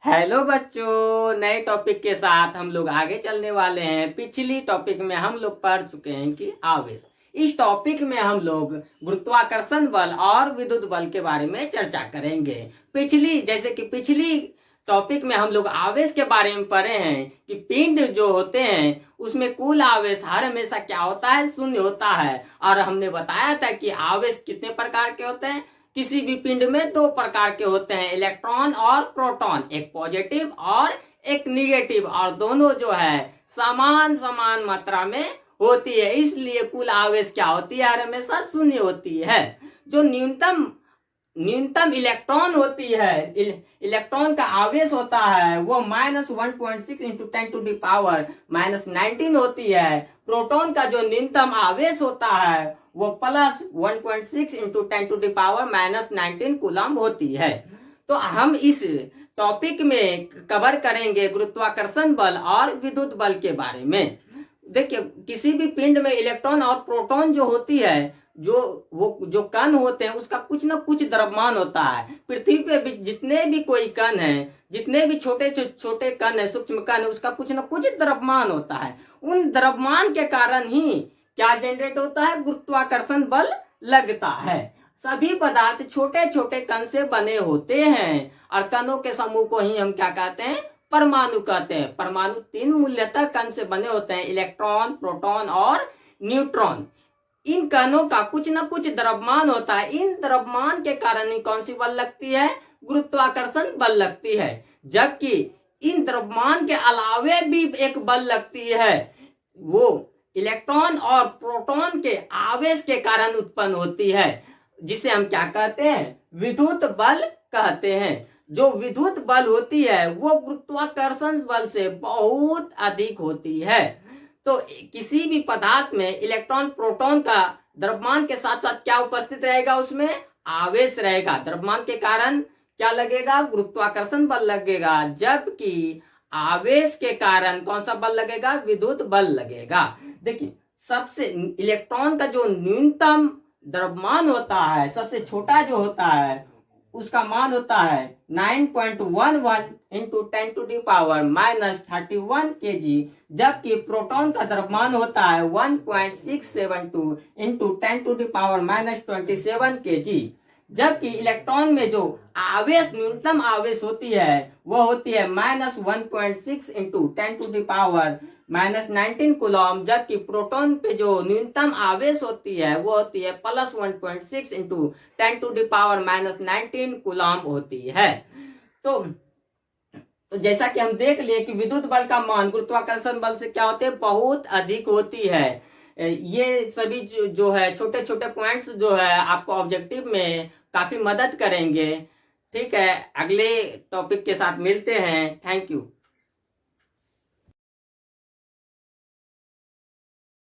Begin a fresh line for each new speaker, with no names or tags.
Hello बच्चों, नए topic के साथ हम लोग आगे चलने वाले हैं। पिछली टॉपिक में हम लोग पढ़ चुके हैं कि आवेश। इस टॉपिक में हम लोग गुरुत्वाकर्षण बल और विद्युत बल के बारे में चर्चा करेंगे। पिछली टॉपिक में हम लोग आवेश के बारे में पढ़े हैं कि पिंड जो होते हैं उसमें कुल आवेश हर हमेशा क्या होता है, शून्य होता है। और हमने बताया था कि आवेश कितने प्रकार के होते हैं। किसी भी पिंड में दो प्रकार के होते हैं, इलेक्ट्रॉन और प्रोटॉन, एक पॉजिटिव और एक निगेटिव, और दोनों जो है समान समान मात्रा में होती है। इसलिए कुल आवेश क्या होती है, हर हमेशा शून्य होती है। जो न्यूनतम इलेक्ट्रॉन होती है, इलेक्ट्रॉन का आवेश होता है वो -1.6 इंटू 10⁻⁻19 होती है। प्रोटॉन का जो न्यूनतम आवेश होता है वो +1.6 इंटू 10⁻⁻19 कूलम होती है। तो हम इस टॉपिक में कवर करेंगे गुरुत्वाकर्षण बल और विद्युत बल के बारे में। देखिए, किसी भी पिंड में इलेक्ट्रॉन और प्रोटॉन जो होती है, जो कण होते हैं उसका कुछ ना कुछ द्रव्यमान होता है। पृथ्वी पे भी जितने भी कोई कण है, जितने भी छोटे छोटे कण है, सूक्ष्म कण है, उसका कुछ ना कुछ द्रव्यमान होता है। उन द्रव्यमान के कारण ही क्या जनरेट होता है, गुरुत्वाकर्षण बल लगता है। सभी पदार्थ छोटे छोटे कण से बने होते हैं और कणों के समूह को ही हम क्या कहते हैं, परमाणु कहते हैं। परमाणु 3 मूलतः कण से बने होते हैं, इलेक्ट्रॉन, प्रोटॉन और न्यूट्रॉन। इन कणों का कुछ ना कुछ द्रव्यमान होता है। इन द्रव्यमान के कारण ही कौन सी बल लगती है, गुरुत्वाकर्षण बल लगती है। जबकि इन द्रव्यमान के अलावे भी एक बल लगती है, वो इलेक्ट्रॉन और प्रोटॉन के आवेश के कारण उत्पन्न होती है, जिसे हम क्या कहते हैं, विद्युत बल कहते हैं। जो विद्युत बल होती है वो गुरुत्वाकर्षण बल से बहुत अधिक होती है। तो किसी भी पदार्थ में इलेक्ट्रॉन प्रोटॉन का द्रव्यमान के साथ साथ क्या उपस्थित रहेगा, उसमें आवेश रहेगा। द्रव्यमान के कारण क्या लगेगा, गुरुत्वाकर्षण बल लगेगा। जबकि आवेश के कारण कौन सा बल लगेगा, विद्युत बल लगेगा। देखिए, सबसे इलेक्ट्रॉन का जो न्यूनतम द्रव्यमान होता है, सबसे छोटा जो होता है, उसका मान होता है 9.11 इंटू 10⁻⁻31 kg। जबकि प्रोटॉन का द्रव्यमान होता है 1.672 इंटू 10⁻⁻27 kg। जबकि इलेक्ट्रॉन में जो आवेश न्यूनतम आवेश होती है वो होती है -1.6 इंटू 10⁻⁻19 कूलम। जबकि प्रोटॉन पे जो न्यूनतम आवेश होती है वो होती है +1.6 इंटू 10⁻⁻19 कूलम होती है। तो जैसा कि हम देख लिए कि विद्युत बल का मान गुरुत्वाकर्षण बल से क्या होते हैं, बहुत अधिक होती है। ये सभी जो है छोटे छोटे पॉइंट्स जो है आपको ऑब्जेक्टिव में काफी मदद करेंगे। ठीक है, अगले टॉपिक के साथ मिलते हैं। Thank you.